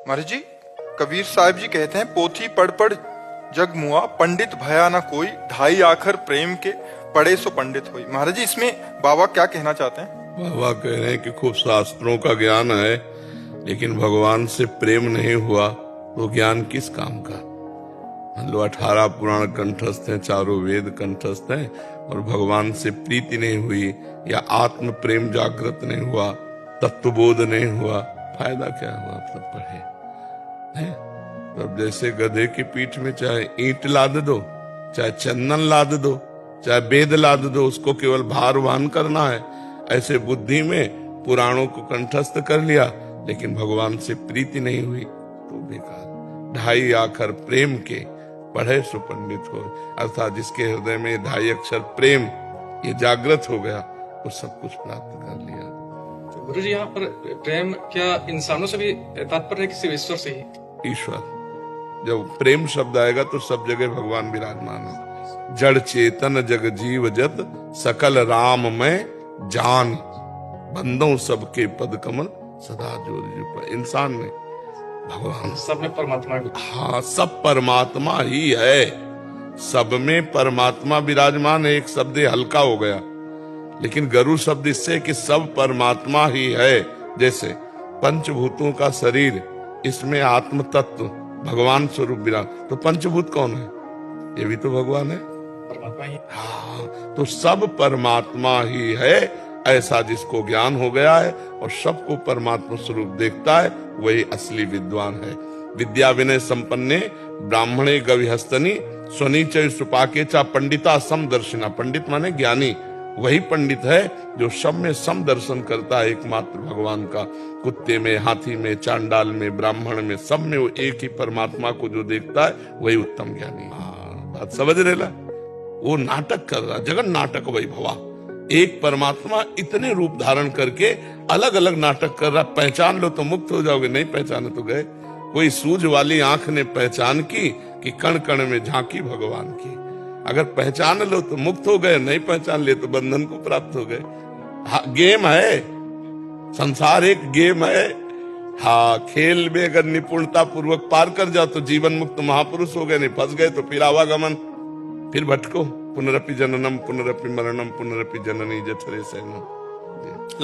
महाराज जी, कबीर साहब जी कहते हैं, पोथी पढ़ पढ़ जग मुआ, पंडित भया ना कोई, ढाई आखर प्रेम के पढ़े सो पंडित होई। महाराज जी, इसमें बाबा क्या कहना चाहते हैं? बाबा कह रहे हैं कि खूब शास्त्रों का ज्ञान है, लेकिन भगवान से प्रेम नहीं हुआ तो ज्ञान किस काम का। मान लो 18 पुराण कंठस्थ हैं, चारों वेद कंठस्थ हैं, और भगवान से प्रीति नहीं हुई या आत्म प्रेम जागृत नहीं हुआ, तत्वबोध नहीं हुआ, फायदा क्या हुआ? सब पढ़े है। तो अब जैसे गधे की पीठ में चाहे ईंट लाद दो, चाहे चंदन लाद दो, चाहे वेद लाद दो, उसको केवल भार वहन करना है। ऐसे बुद्धि में पुराणों को कंठस्थ कर लिया, लेकिन भगवान से प्रीति नहीं हुई तो बेकार। ढाई आखर प्रेम के पढ़े सो पंडित हो, अर्थात जिसके हृदय में ढाई अक्षर प्रेम ये जागृत हो गया, वो सब कुछ प्राप्त कर लिया। तो गुरु जी, यहाँ पर प्रेम क्या इंसानों से भी तात्पर्य है कि सिर्फ ईश्वर से ही? ईश्वर, जब प्रेम शब्द आएगा तो सब जगह भगवान विराजमान है। जड़ चेतन जग जीव जत, सकल राम में जान, बंदों सबके पद कमल सदा जोर। इंसान में भगवान, सब में परमात्मा। हाँ, सब परमात्मा ही है, सब में परमात्मा विराजमान है। एक शब्द हल्का हो गया, लेकिन गरु शब्द इससे कि सब परमात्मा ही है। जैसे पंचभूतों का शरीर, इसमें आत्म तत्व भगवान स्वरूप विराज, तो पंचभूत कौन है? ये भी तो भगवान है, परमात्मा ही। हाँ, तो सब परमात्मा ही है। ऐसा जिसको ज्ञान हो गया है और सबको परमात्मा स्वरूप देखता है, वही असली विद्वान है। विद्या विनय संपन्ने ब्राह्मणे गविहस्तनी, स्वनीचय सुपाके चा पंडिता समदर्शिना। पंडित माने ज्ञानी, वही पंडित है जो सब में समदर्शन करता है एकमात्र भगवान का। कुत्ते में, हाथी में, चांडाल में, ब्राह्मण में, सब में वो एक ही परमात्मा को जो देखता है, वही उत्तम ज्ञानी। बात समझ रहे ला? वो नाटक कर रहा, जगन नाटक वही भवा। एक परमात्मा इतने रूप धारण करके अलग अलग नाटक कर रहा। पहचान लो तो मुक्त हो जाओगे, नहीं पहचाने तो गए। कोई सूझ वाली आंख ने पहचान की कि कण कण में झांकी भगवान की। अगर पहचान लो तो मुक्त हो गए, नहीं पहचान ले तो बंधन को प्राप्त हो गए। हाँ, गेम है, संसार एक गेम है। हाँ, खेल में अगर निपुणता पूर्वक पार कर जाओ तो जीवन मुक्त महापुरुष हो गए, नहीं फंस गए तो फिर आवागमन, फिर भटको। पुनरपि जननम पुनरपि मरणम पुनरपि जननी जठरे सैनम।